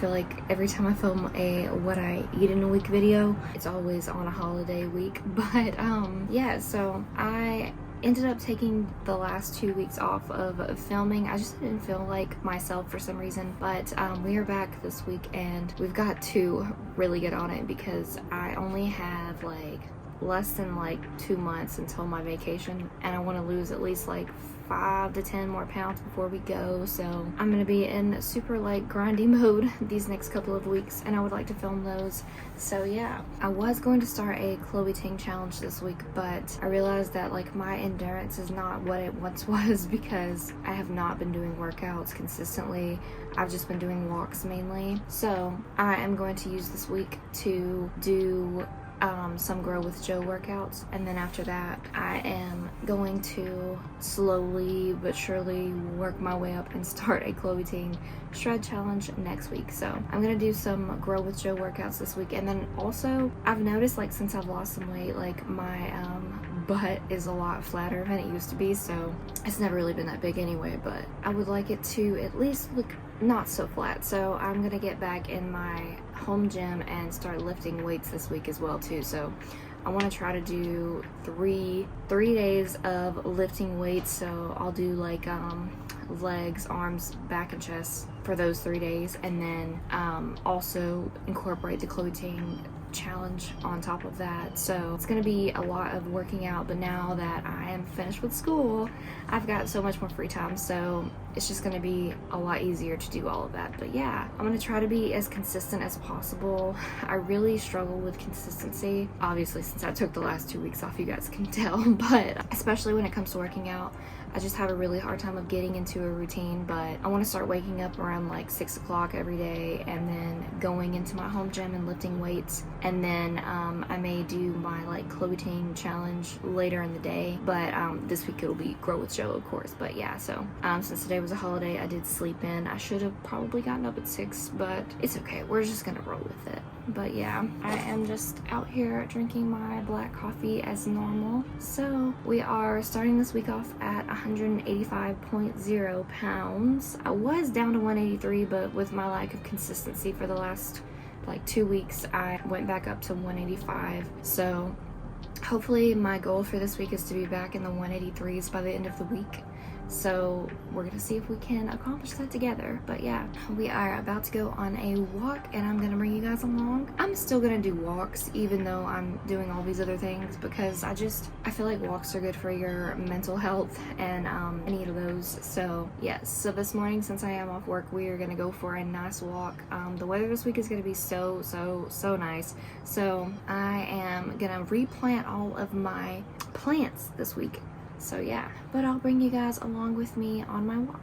feel like every time I film a what I eat in a week video, it's always on a holiday week. But yeah, so I ended up taking the last 2 weeks off of filming. I just didn't feel like myself for some reason, but we are back this week and we've got to really get on it because I only have like less than like 2 months until my vacation, and I want to lose at least like 5 to 10 more pounds before we go. So I'm gonna be in super like grindy mode these next couple of weeks, and I would like to film those. So yeah, I was going to start a Chloe Ting challenge this week, but I realized that like my endurance is not what it once was because I have not been doing workouts consistently. I've just been doing walks mainly. So I am going to use this week to do some Grow with Joe workouts, and then after that I am going to slowly but surely work my way up and start a Chloe Ting shred challenge next week. So I'm gonna do some Grow with Joe workouts this week, and then also I've noticed like since I've lost some weight, like my butt is a lot flatter than it used to be. So it's never really been that big anyway, but I would like it to at least look not so flat. So I'm gonna get back in my home gym and start lifting weights this week as well too. So I want to try to do three days of lifting weights. So I'll do like legs, arms, back, and chest for those 3 days, and then also incorporate the Chloe Ting challenge on top of that. So it's gonna be a lot of working out, but now that I am finished with school, I've got so much more free time, so it's just gonna be a lot easier to do all of that. But yeah, I'm gonna try to be as consistent as possible. I really struggle with consistency, obviously since I took the last 2 weeks off, you guys can tell, but especially when it comes to working out, I just have a really hard time of getting into a routine. But I want to start waking up around like 6 o'clock every day and then going into my home gym and lifting weights, and then I may do my like Chloe Ting challenge later in the day, but this week it'll be Grow with Joe, of course. But yeah, so since today was a holiday, I did sleep in. I should have probably gotten up at 6, but it's okay, we're just gonna roll with it. But yeah, I am just out here drinking my black coffee as normal. So we are starting this week off at 185.0 pounds. I was down to 183, but with my lack of consistency for the last like 2 weeks, I went back up to 185. So hopefully my goal for this week is to be back in the 183s by the end of the week. So we're gonna see if we can accomplish that together. But yeah, we are about to go on a walk and I'm gonna bring you guys along. I'm still gonna do walks even though I'm doing all these other things, because I feel like walks are good for your mental health, and I need those. So yes, so this morning, since I am off work, we are gonna go for a nice walk. The weather this week is gonna be so nice. So I am gonna replant all of my plants this week. So yeah, but I'll bring you guys along with me on my walk.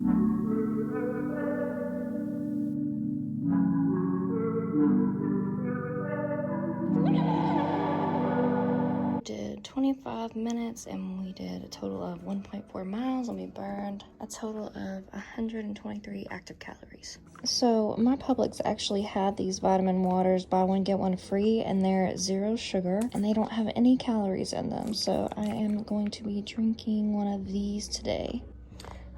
Did 25 minutes and we did a total of 1.4 miles, and we burned a total of 123 active calories. So my Publix actually had these vitamin waters, buy one get one free, and they're 0 sugar and they don't have any calories in them. So I am going to be drinking one of these today.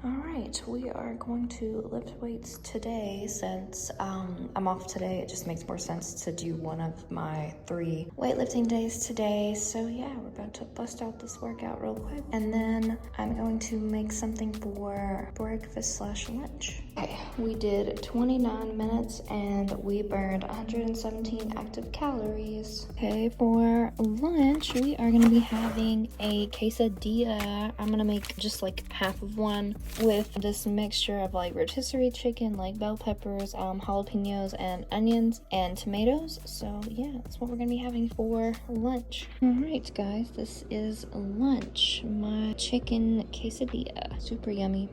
All right, we are going to lift weights today since I'm off today. It just makes more sense to do one of my 3 weightlifting days today. So yeah, we're about to bust out this workout real quick, and then I'm going to make something for breakfast/lunch. Okay, we did 29 minutes and we burned 117 active calories. Okay, for lunch, we are gonna be having a quesadilla. I'm gonna make just like half of one with this mixture of like rotisserie chicken, like bell peppers, jalapenos, and onions and tomatoes. So yeah, that's what we're gonna be having for lunch. All right, guys, this is lunch. My chicken quesadilla, super yummy.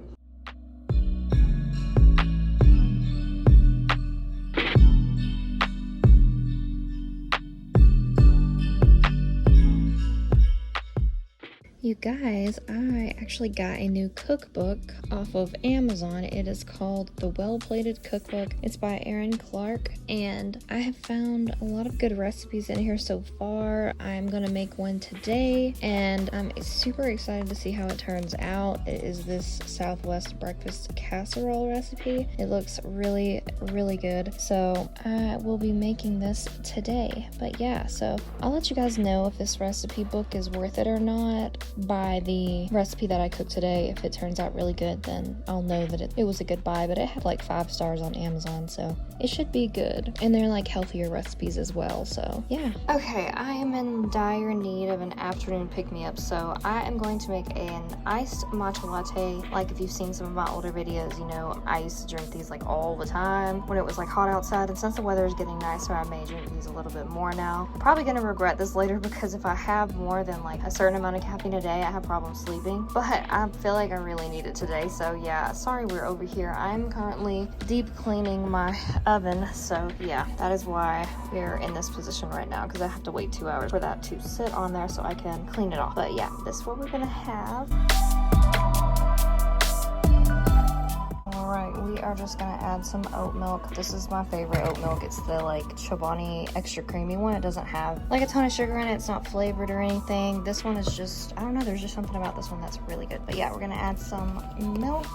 You guys, I actually got a new cookbook off of Amazon. It is called The Well-Plated Cookbook. It's by Erin Clark, and I have found a lot of good recipes in here so far. I'm gonna make one today, and I'm super excited to see how it turns out. It is this Southwest breakfast casserole recipe. It looks really, really good, so I will be making this today. But yeah, so I'll let you guys know if this recipe book is worth it or not by the recipe that I cooked today. If it turns out really good, then I'll know that it was a good buy. But it had like 5 stars on Amazon, so it should be good. And they're like healthier recipes as well, so yeah. Okay, I am in dire need of an afternoon pick-me-up, so I am going to make an iced matcha latte. Like if you've seen some of my older videos, you know I used to drink these like all the time when it was like hot outside, and since the weather is getting nicer, I may drink these a little bit more now. I'm probably gonna regret this later because if I have more than like a certain amount of caffeine a day, I have problems sleeping, but I feel like I really need it today. So yeah, sorry we're over here. I'm currently deep cleaning my oven, so yeah, that is why we're in this position right now, because I have to wait 2 hours for that to sit on there so I can clean it off. But yeah, this is what we're gonna have. Alright, we are just gonna add some oat milk. This is my favorite oat milk. It's the like Chobani extra creamy one. It doesn't have like a ton of sugar in it. It's not flavored or anything. This one is just, I don't know, there's just something about this one that's really good. But yeah, we're gonna add some milk.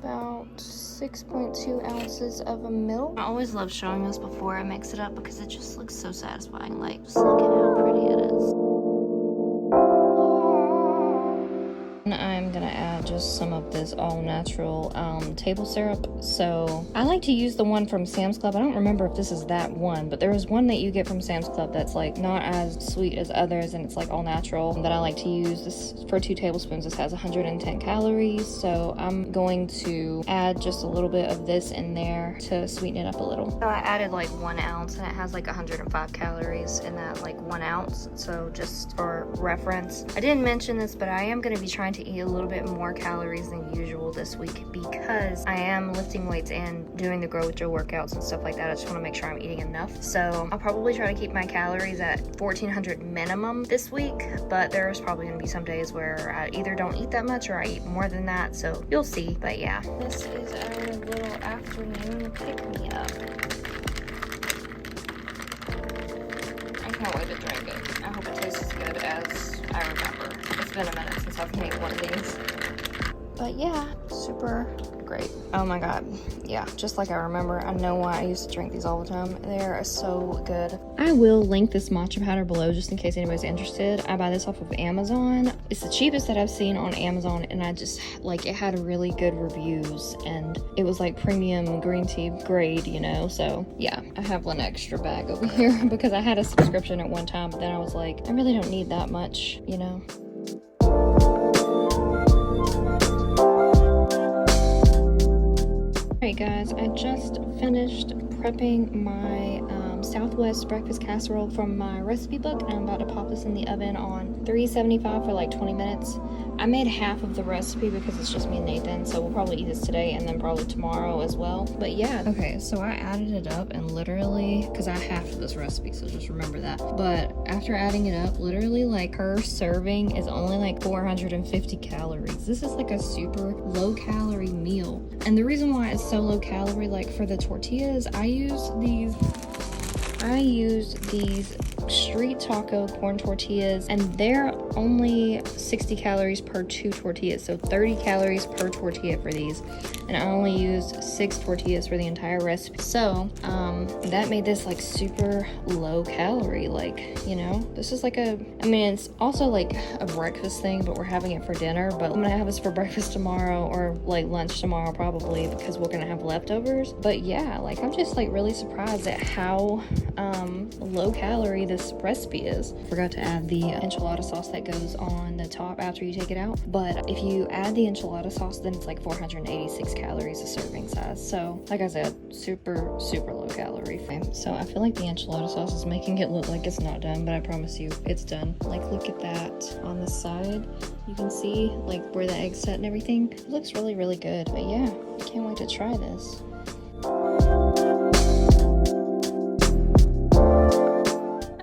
About 6.2 ounces of milk. I always love showing this before I mix it up because it just looks so satisfying. Like, just look at how pretty it is. I'm gonna add just some of this all-natural table syrup. So I like to use the one from Sam's Club. I don't remember if this is that one, but there is one that you get from Sam's Club that's like not as sweet as others, and it's like all natural, that I like to use. This for 2 tablespoons. This has 110 calories, so I'm going to add just a little bit of this in there to sweeten it up a little. So I added like 1 ounce, and it has like 105 calories in that like 1 ounce. So just for reference, I didn't mention this, but I am going to be trying to eat a little bit more calories than usual this week because I am lifting weights and doing the Grow with Joe workouts and stuff like that. I just want to make sure I'm eating enough. So I'll probably try to keep my calories at 1,400 minimum this week, but there's probably going to be some days where I either don't eat that much or I eat more than that, so you'll see. But yeah, this is our little afternoon pick-me-up. I can't wait to drink it. I hope it tastes as good as I remember. It's been a minute since I've made one of these. But yeah, super great. Oh my god. Yeah, just like I remember. I know why I used to drink these all the time. They're so good. I will link this matcha powder below just in case anybody's interested. I buy this off of Amazon. It's the cheapest that I've seen on Amazon, and I just like it had really good reviews, and it was like premium green tea grade, you know. So yeah, I have one extra bag over here because I had a subscription at one time, but then I was like, I really don't need that much, you know. Alright guys, I just finished prepping my Southwest breakfast casserole from my recipe book, and I'm about to pop this in the oven on 375 for like 20 minutes. I made half of the recipe because it's just me and Nathan, so we'll probably eat this today and then probably tomorrow as well. But yeah, okay, so I added it up, and literally, because I halved this recipe, so just remember that. But after adding it up, literally like her serving is only like 450 calories. This is like a super low calorie meal. And the reason why it's so low calorie, like for the tortillas, I use these street taco corn tortillas, and they're only 60 calories per 2 tortillas, so 30 calories per tortilla for these, and I only used 6 tortillas for the entire recipe. So that made this like super low calorie, like, you know, this is like I mean it's also like a breakfast thing, but we're having it for dinner. But I'm gonna have this for breakfast tomorrow, or like lunch tomorrow probably, because we're gonna have leftovers. But yeah, like I'm just like really surprised at how low calorie this recipe is. Forgot to add the enchilada sauce that goes on the top after you take it out, but if you add the enchilada sauce, then it's like 486 calories a serving size. So like I said, super low calorie. So I feel like the enchilada sauce is making it look like it's not done, but I promise you it's done. Like look at that on the side, you can see like where the eggs set and everything. It looks really good. But yeah, I can't wait to try this.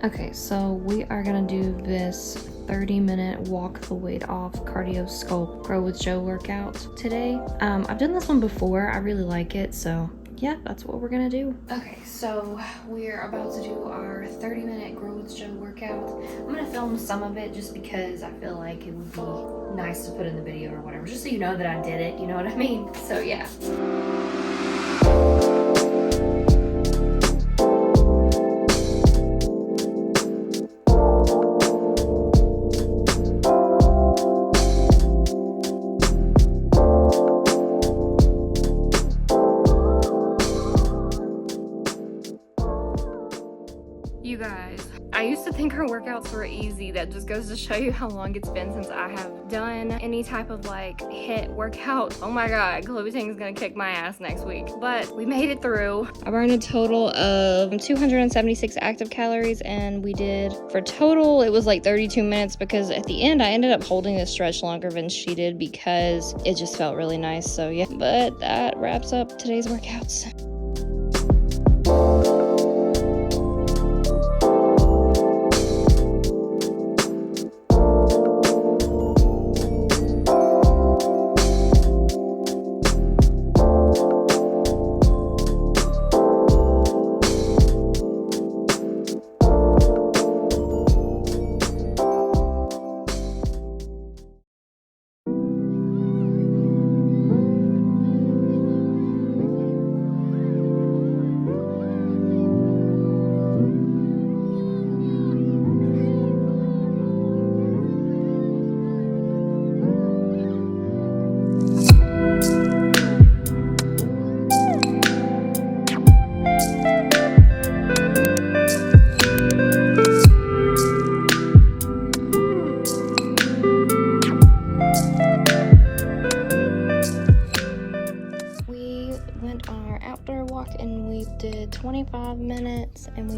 Okay, so we are gonna do this 30-minute walk the weight off cardio sculpt grow with Joe workout today. I've done this one before. I really like it, so yeah, that's what we're gonna do. Okay, so we're about to do our 30-minute grow with Joe workout. I'm gonna film some of it just because I feel like it would be nice to put in the video or whatever, just so you know that I did it, you know what I mean? So yeah. You guys, I used to think her workouts were easy. That just goes to show you how long it's been since I have done any type of like HIIT workout. Oh my god, Chloe Ting is gonna kick my ass next week. But we made it through. I burned a total of 276 active calories, and we did, for total, it was like 32 minutes because at the end I ended up holding this stretch longer than she did because it just felt really nice. So yeah, but that wraps up today's workouts. And we did 25 minutes and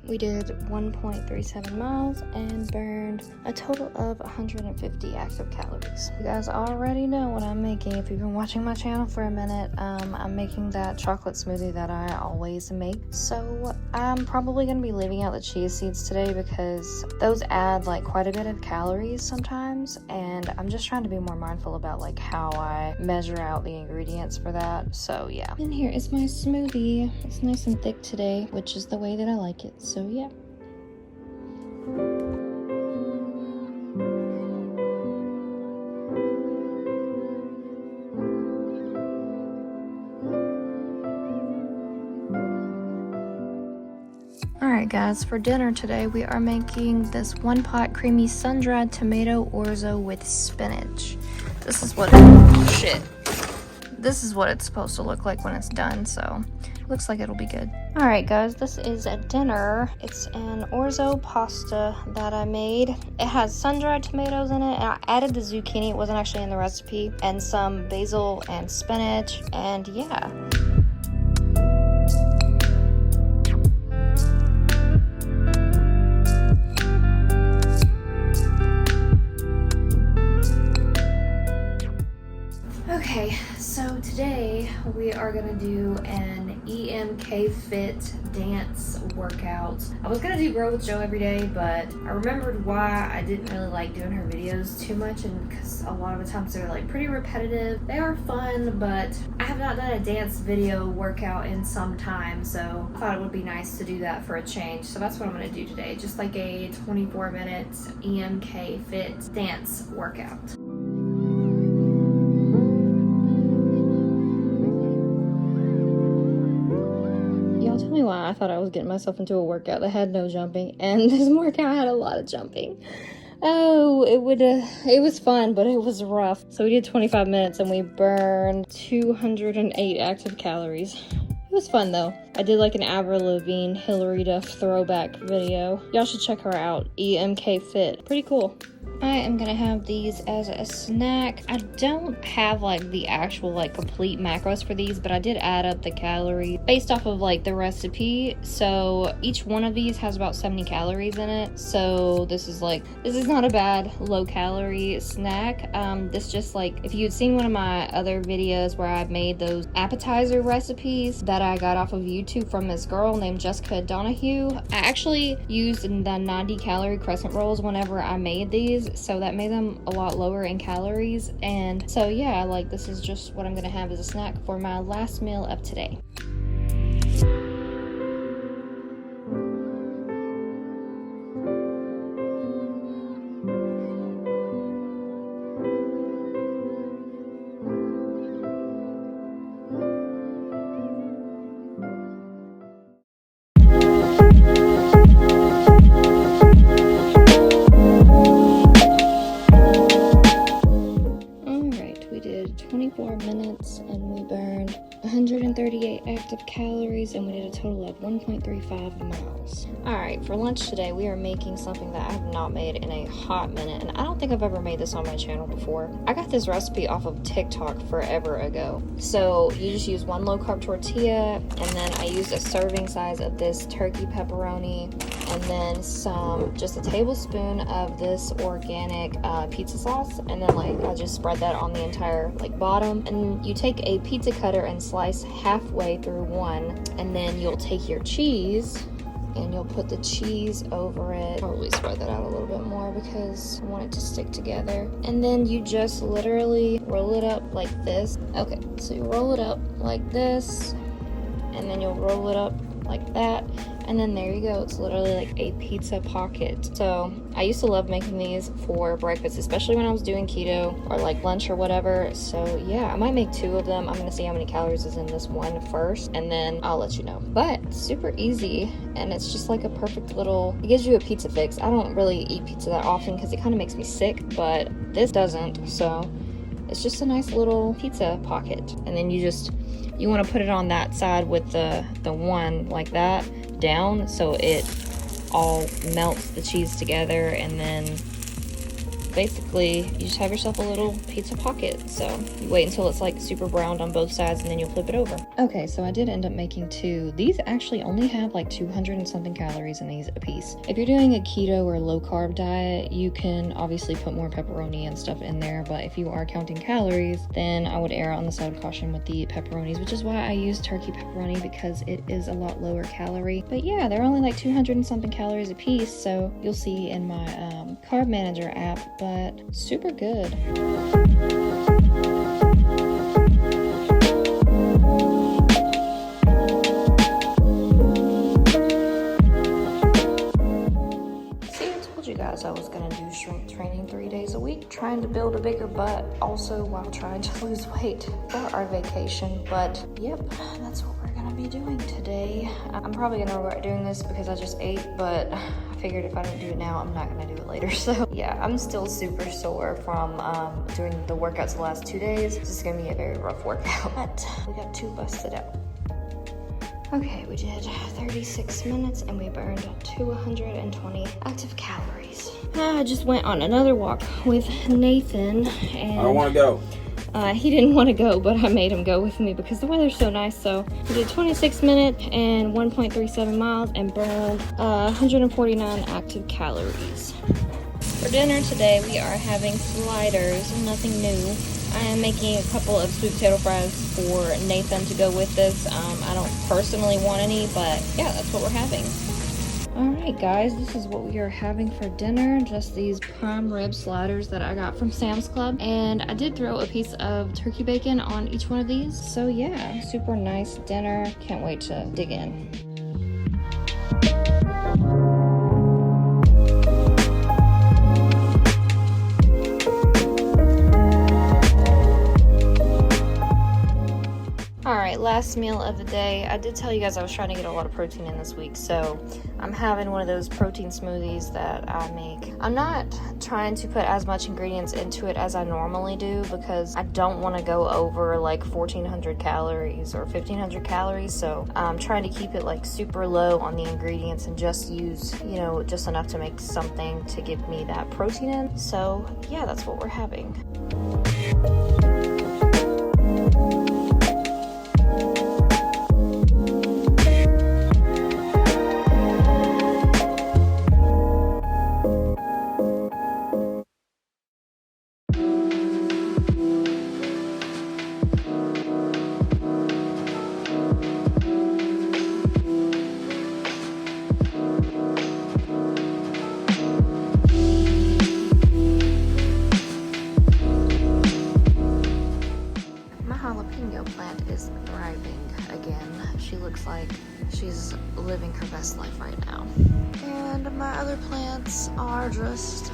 we did 1.37 miles and burned a total of 150 active calories. You guys already know what I'm making if you've been watching my channel for a minute. I'm making that chocolate smoothie that I always make. So I'm probably going to be leaving out the chia seeds today because those add like quite a bit of calories sometimes, and I'm just trying to be more mindful about like how I measure out the ingredients for that. So yeah. And here is my smoothie. It's nice and thick today, which is the way that I like it. So yeah. Alright guys, for dinner today we are making this one pot creamy sun-dried tomato orzo with spinach. This is what it's supposed to look like when it's done, so looks like it'll be good. Alright guys, this is a dinner. It's an orzo pasta that I made. It has sun-dried tomatoes in it, and I added the zucchini, it wasn't actually in the recipe, and some basil and spinach, and yeah. Okay, so today we are gonna do an EMK Fit dance workout. I was gonna do Grow with Joe every day, but I remembered why I didn't really like doing her videos too much, and because a lot of the times they're like pretty repetitive. They are fun, but I have not done a dance video workout in some time, so I thought it would be nice to do that for a change. So that's what I'm gonna do today, just like a 24-minute EMK Fit dance workout. Tell me why I thought I was getting myself into a workout that had no jumping, and this workout had a lot of jumping. Oh, it was fun, but it was rough. So we did 25 minutes and we burned 208 active calories. It was fun though. I did like an Avril Lavigne, Hillary Duff throwback video. Y'all should check her out. EMK Fit. Pretty cool. I am gonna have these as a snack. I don't have like the actual like complete macros for these, but I did add up the calories based off of like the recipe. So each one of these has about 70 calories in it. So this is not a bad low calorie snack. This just like, if you had seen one of my other videos where I made those appetizer recipes that I got off of YouTube, too from this girl named Jessica Donahue. I actually used the 90 calorie crescent rolls whenever I made these, so that made them a lot lower in calories. And so yeah, like this is just what I'm gonna have as a snack for my last meal of today. Alright, we did 24 minutes and we burned 138 active calories and we did a total of 1.35 miles. Alright, for lunch today we are making something that I have not made in a hot minute, and I don't think I've ever made this on my channel before. I got this recipe off of TikTok forever ago. So you just use 1 low carb tortilla, and then I used a serving size of this turkey pepperoni, and then just a tablespoon of this organic pizza sauce, and then like I just spread that on the entire like bottom. And you take a pizza cutter and slice halfway through one, and then you'll take your cheese and you'll put the cheese over it. Probably spread that out a little bit more because I want it to stick together. And then you just literally roll it up like this. Okay, so you roll it up like this, and then you'll roll it up like that, and then there you go. It's literally like a pizza pocket. So I used to love making these for breakfast, especially when I was doing keto or like lunch or whatever. So yeah, I might make 2 of them. I'm gonna see how many calories is in this one first, and then I'll let you know. But super easy, and it's just like a perfect little, it gives you a pizza fix. I don't really eat pizza that often because it kind of makes me sick, but this doesn't. So it's just a nice little pizza pocket. And then you want to put it on that side with the one like that down, so it all melts the cheese together, and then basically you just have yourself a little pizza pocket. So you wait until it's like super browned on both sides, and then you'll flip it over. Okay, so I did end up making 2. These actually only have like 200 and something calories in these a piece. If you're doing a keto or low carb diet, you can obviously put more pepperoni and stuff in there, but if you are counting calories, then I would err on the side of caution with the pepperonis, which is why I use turkey pepperoni, because it is a lot lower calorie. But yeah, they're only like 200 and something calories a piece, so you'll see in my carb manager app, but super good. You guys I was gonna do strength training 3 days a week, trying to build a bigger butt also while trying to lose weight for our vacation. But yep, that's what we're gonna be doing today. I'm probably gonna regret doing this because I just ate, but I figured if I don't do it now, I'm not gonna do it later. So yeah, I'm still super sore from doing the workouts the last 2 days. This is gonna be a very rough workout, but we got 2 busted out. Okay, we did 36 minutes and we burned 220 active calories. I just went on another walk with Nathan, and I don't want to go. He didn't want to go, but I made him go with me because the weather's so nice. So we did 26 minutes and 1.37 miles and burned 149 active calories. For dinner today, we are having sliders, nothing new. I am making a couple of sweet potato fries for Nathan to go with this. I don't personally want any, but yeah, that's what we're having. Alright guys, this is what we are having for dinner. Just these prime rib sliders that I got from Sam's Club. And I did throw a piece of turkey bacon on each one of these. So yeah, super nice dinner. Can't wait to dig in. Alright, last meal of the day. I did tell you guys I was trying to get a lot of protein in this week, so I'm having one of those protein smoothies that I make. I'm not trying to put as much ingredients into it as I normally do because I don't want to go over like 1,400 calories or 1,500 calories, so I'm trying to keep it like super low on the ingredients and just use, you know, just enough to make something to give me that protein in. So yeah, that's what we're having. life right now. And my other plants are just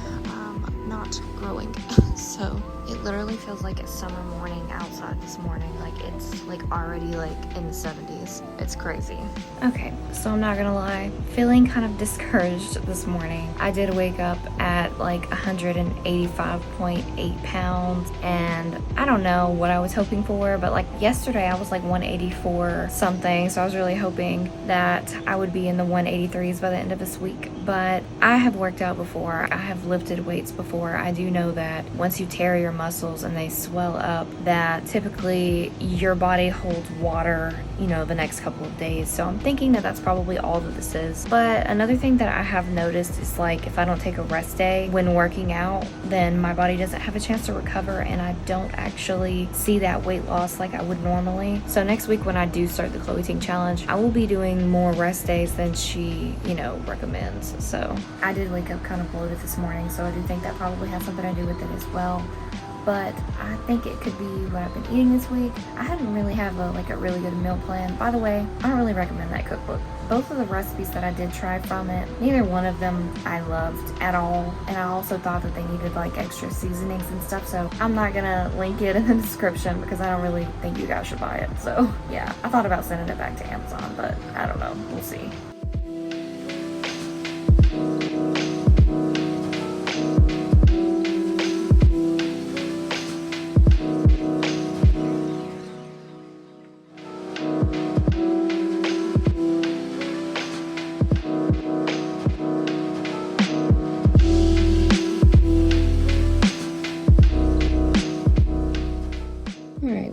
not growing. So it literally feels like a summer morning outside this morning. Like it's like already like in the 70s. It's crazy. Okay, so I'm not gonna lie, feeling kind of discouraged this morning. I did wake up at like 185.8 pounds, and I don't know what I was hoping for, but like yesterday I was like 184 something, so I was really hoping that I would be in the 183s by the end of this week. But I have worked out before, I have lifted weights before. I do know that once you tear your muscles and they swell up, that typically your body holds water, you know, the next couple of days. So I'm thinking that that's probably all that this is. But another thing that I have noticed is like if I don't take a rest day when working out, then my body doesn't have a chance to recover, and I don't actually see that weight loss like I would normally. So next week when I do start the Chloe Ting challenge, I will be doing more rest days than she, you know, recommends. So I did wake up kind of bloated this morning, so I do think that probably has something to do with it as well. But I think it could be what I've been eating this week. I didn't really have a really good meal plan. By the way, I don't really recommend that cookbook. Both of the recipes that I did try from it, neither one of them I loved at all. And I also thought that they needed like extra seasonings and stuff. So I'm not gonna link it in the description because I don't really think you guys should buy it. So yeah, I thought about sending it back to Amazon, but I don't know, we'll see.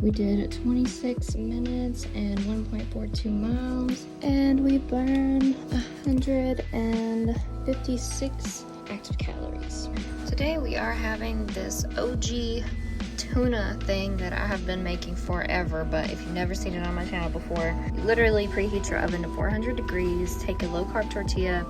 We did 26 minutes and 1.42 miles, and we burned 156 active calories. Today we are having this OG tuna thing that I have been making forever, but if you've never seen it on my channel before, you literally preheat your oven to 400 degrees, take a low carb tortilla,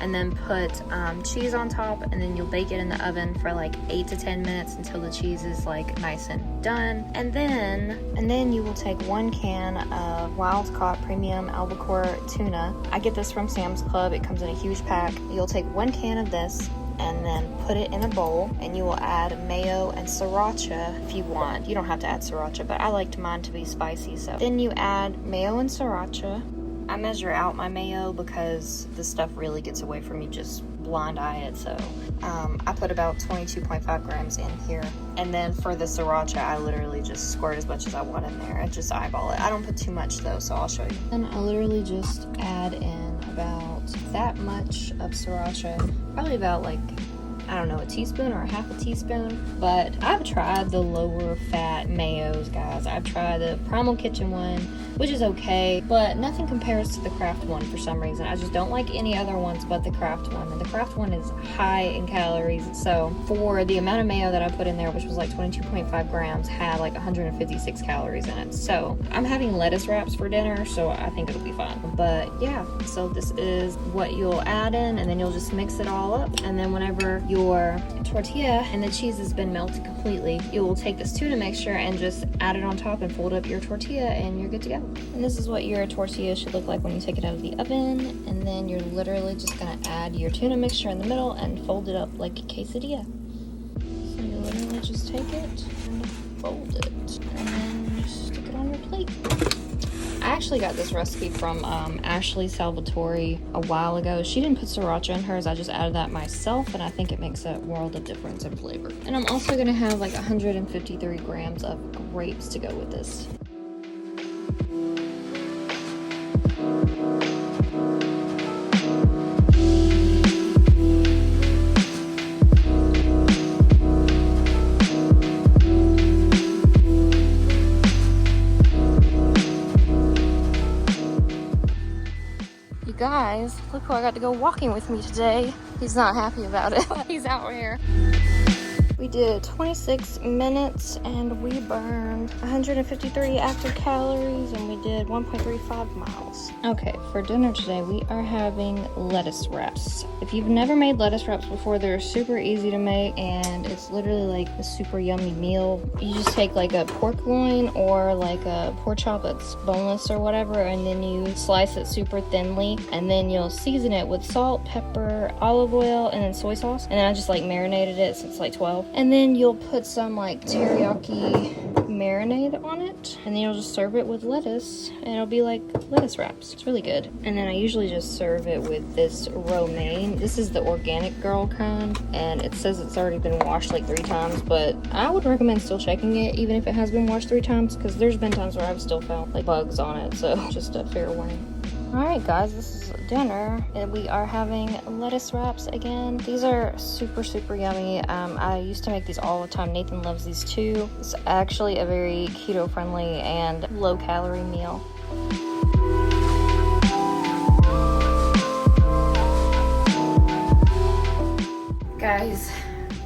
and then put cheese on top, and then you'll bake it in the oven for like 8 to 10 minutes until the cheese is like nice and done. And then you will take 1 can of wild caught premium albacore tuna. I get this from Sam's Club. It comes in a huge pack. You'll take 1 can of this and then put it in a bowl, and you will add mayo and sriracha if you want. You don't have to add sriracha, but I liked mine to be spicy. So then you add mayo and sriracha. I measure out my mayo because this stuff really gets away from you just blind eye it. So I put about 22.5 grams in here. And then for the sriracha, I literally just squirt as much as I want in there and just eyeball it. I don't put too much though, so I'll show you. Then I literally just add in about that much of sriracha, probably about like, I don't know, a teaspoon or a half a teaspoon. But I've tried the lower fat mayos, guys. I've tried the Primal Kitchen one, which is okay, but nothing compares to the Kraft one for some reason. I just don't like any other ones but the Kraft one, and the Kraft one is high in calories. So for the amount of mayo that I put in there, which was like 22.5 grams, had like 156 calories in it. So I'm having lettuce wraps for dinner, so I think it'll be fun. But yeah, so this is what you'll add in, and then you'll just mix it all up. And then whenever your tortilla and the cheese has been melted completely, you will take this tuna mixture and just add it on top and fold up your tortilla, and you're good to go. And this is what your tortilla should look like when you take it out of the oven. And then you're literally just gonna add your tuna mixture in the middle and fold it up like a quesadilla. So you literally just take it and fold it, and then just stick it on your plate. I actually got this recipe from Ashley Salvatore a while ago. She didn't put sriracha in hers. I just added that myself, and I think it makes a world of difference in flavor. And I'm also gonna have like 153 grams of grapes to go with this. Guys, look who I got to go walking with me today. He's not happy about it. He's out here. We did 26 minutes and we burned 153 active calories and we did 1.35 miles. Okay, for dinner today we are having lettuce wraps. If you've never made lettuce wraps before, they're super easy to make and it's literally like a super yummy meal. You just take like a pork loin or like a pork chop that's boneless or whatever, and then you slice it super thinly, and then you'll season it with salt, pepper, olive oil, and then soy sauce. And then I just like marinated it since like 12. And then you'll put some like teriyaki marinade on it, and then you'll just serve it with lettuce, and it'll be like lettuce wraps. It's really good. And then I usually just serve it with this romaine. This is the organic girl kind, and it says it's already been washed like 3 times, but I would recommend still checking it even if it has been washed 3 times, because there's been times where I've still found like bugs on it, so just a fair warning. Alright guys, this is dinner and we are having lettuce wraps again. These are super yummy. I used to make these all the time. Nathan loves these too. It's actually a very keto friendly and low calorie meal. Guys,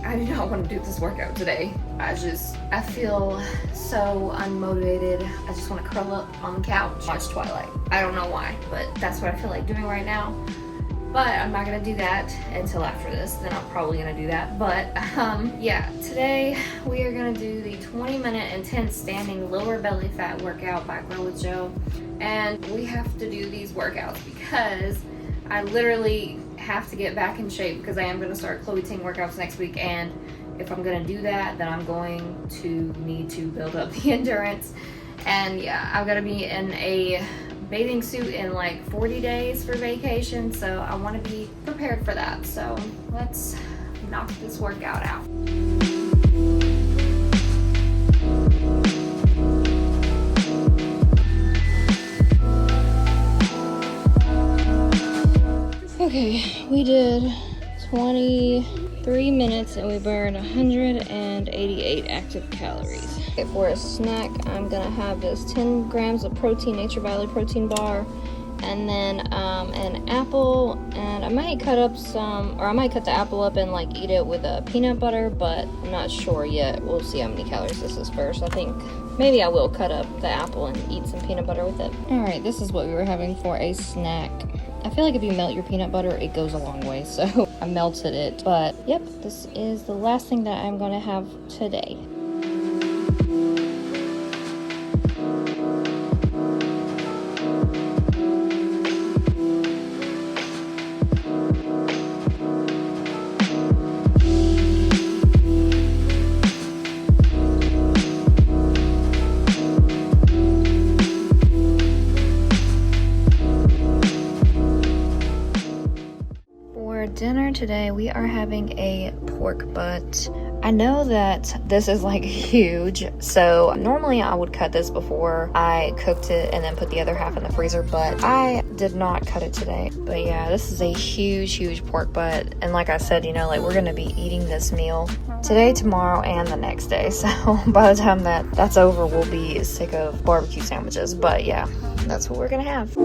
I do not want to do this workout today. I feel so unmotivated. I just want to curl up on the couch, watch Twilight. I don't know why, but that's what I feel like doing right now. But I'm not gonna do that until after this. Then I'm probably gonna do that. But yeah, today we are gonna do the 20-minute intense standing lower belly fat workout by Grow with Joe. And we have to do these workouts because I literally have to get back in shape, because I am going to start Chloe Ting workouts next week, and if I'm going to do that, then I'm going to need to build up the endurance. And yeah, I've got to be in a bathing suit in like 40 days for vacation, so I want to be prepared for that. So let's knock this workout out. Okay, we did 23 minutes and we burned 188 active calories. Okay, for a snack, I'm gonna have this 10 grams of protein, Nature Valley protein bar, and then an apple, and I might cut up some, or I might cut the apple up and like eat it with a peanut butter, but I'm not sure yet. We'll see how many calories this is first. I think maybe I will cut up the apple and eat some peanut butter with it. All right, this is what we were having for a snack. I feel like if you melt your peanut butter, it goes a long way, so I melted it. But yep, this is the last thing that I'm gonna have today. Dinner today, we are having a pork butt. I know that this is like huge, so normally I would cut this before I cooked it and then put the other half in the freezer, but I did not cut it today. But yeah, this is a huge pork butt, and like I said, you know, like we're gonna be eating this meal today, tomorrow, and the next day, so by the time that's over, we'll be sick of barbecue sandwiches. But yeah, that's what we're gonna have.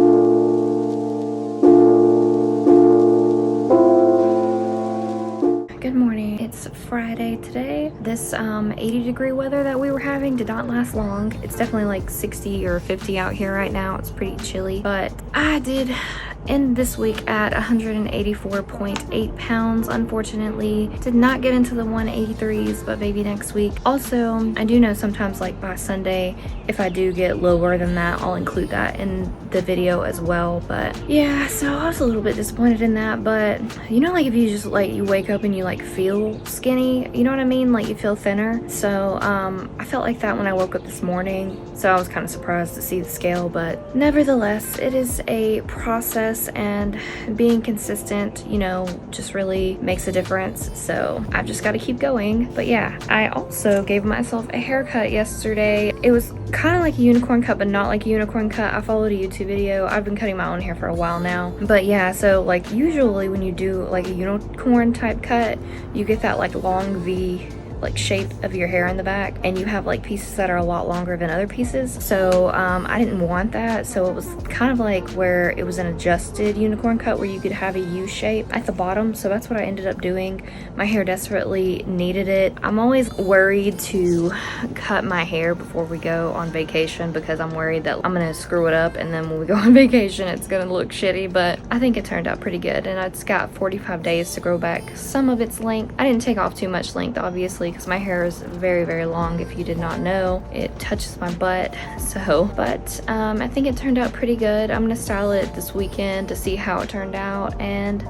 Good morning. It's Friday today. This 80-degree weather that we were having did not last long. It's definitely like 60 or 50 out here right now. It's pretty chilly, but I did end this week at 184.8 pounds. Unfortunately, did not get into the 183s, but maybe next week. Also, I do know sometimes like by Sunday, if I do get lower than that, I'll include that in the video as well. But yeah, so I was a little bit disappointed in that, but you know, like if you just like, you wake up and you like feel skinny, you know what I mean? Like you feel thinner. So I felt like that when I woke up this morning. So I was kind of surprised to see the scale, but nevertheless, it is a process, and being consistent, you know, just really makes a difference. So I've just got to keep going. But yeah, I also gave myself a haircut yesterday. It was kind of like a unicorn cut, but not like a unicorn cut. I followed a YouTube video. I've been cutting my own hair for a while now. But yeah, so like usually when you do like a unicorn type cut, you get that like long V like shape of your hair in the back, and you have like pieces that are a lot longer than other pieces. So I didn't want that, so it was kind of like where it was an adjusted unicorn cut where you could have a U shape at the bottom. So that's what I ended up doing. My hair desperately needed it. I'm always worried to cut my hair before we go on vacation because I'm worried that I'm gonna screw it up, and then when we go on vacation it's gonna look shitty. But I think it turned out pretty good, and it's got 45 days to grow back some of its length. I didn't take off too much length, obviously, because my hair is very, very long. If you did not know, it touches my butt. So, but I think it turned out pretty good. I'm gonna style it this weekend to see how it turned out. And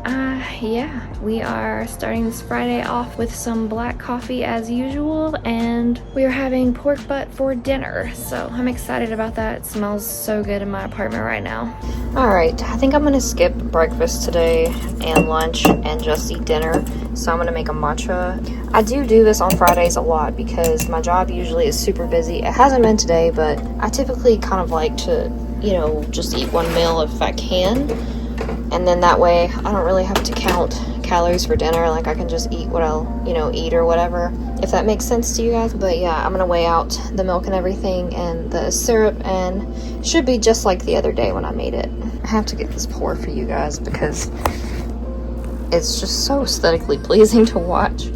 yeah, we are starting this Friday off with some black coffee as usual, and we are having pork butt for dinner. So I'm excited about that. It smells so good in my apartment right now. All right, I think I'm gonna skip breakfast today and lunch and just eat dinner. So I'm gonna make a matcha. I do this on Fridays a lot because my job usually is super busy. It hasn't been today, but I typically kind of like to, you know, just eat one meal if I can. And then that way I don't really have to count calories for dinner. Like I can just eat what I'll, you know, eat or whatever, if that makes sense to you guys. But yeah, I'm gonna weigh out the milk and everything and the syrup, and it should be just like the other day when I made it. I have to get this pour for you guys because it's just so aesthetically pleasing to watch.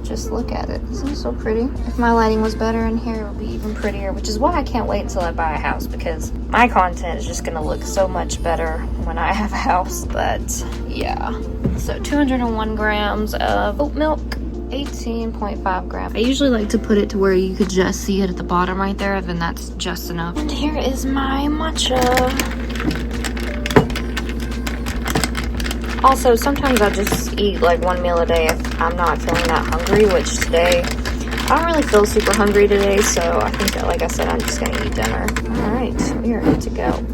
Just look at it. Isn't it so pretty? If my lighting was better in here, it would be even prettier, which is why I can't wait until I buy a house, because my content is just gonna look so much better when I have a house. But yeah, so 201 grams of oat milk, 18.5 grams. I usually like to put it to where you could just see it at the bottom right there, then that's just enough. And here is my matcha. Also, sometimes I just eat like one meal a day if I'm not feeling that hungry, which today, I don't really feel super hungry today, so I think that, like I said, I'm just gonna eat dinner. All right, we are good to go.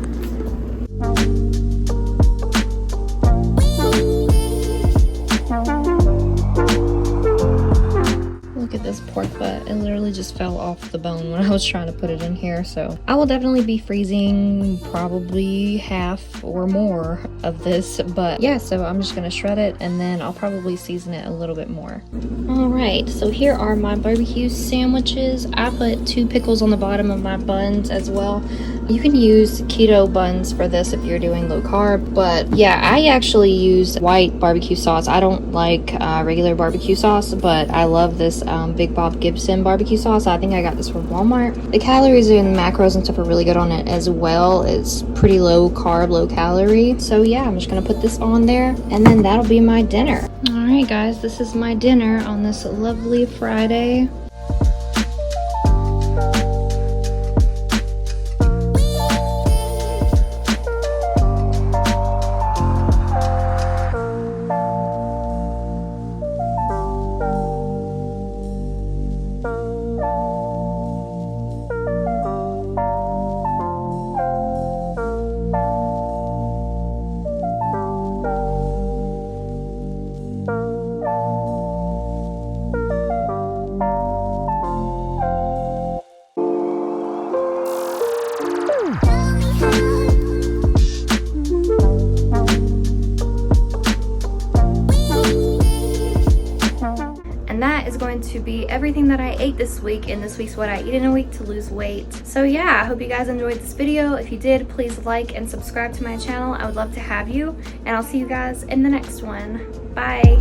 Look at this pork butt. It literally just fell off the bone when I was trying to put it in here. So I will definitely be freezing probably half or more of this. But yeah, so I'm just gonna shred it and then I'll probably season it a little bit more. All right, so here are my barbecue sandwiches. I put 2 pickles on the bottom of my buns as well. You can use keto buns for this if you're doing low carb, but yeah, I actually use white barbecue sauce. I don't like regular barbecue sauce, but I love this Big Bob Gibson barbecue sauce. I think I got this from Walmart. The calories and macros and stuff are really good on it as well. It's pretty low carb, low calorie. So yeah, I'm just gonna put this on there and then that'll be my dinner. All right guys, this is my dinner on this lovely Friday. And that is going to be everything that I ate this week in this week's What I Eat in a Week to Lose Weight. So yeah, I hope you guys enjoyed this video. If you did, please like and subscribe to my channel. I would love to have you, and I'll see you guys in the next one. Bye.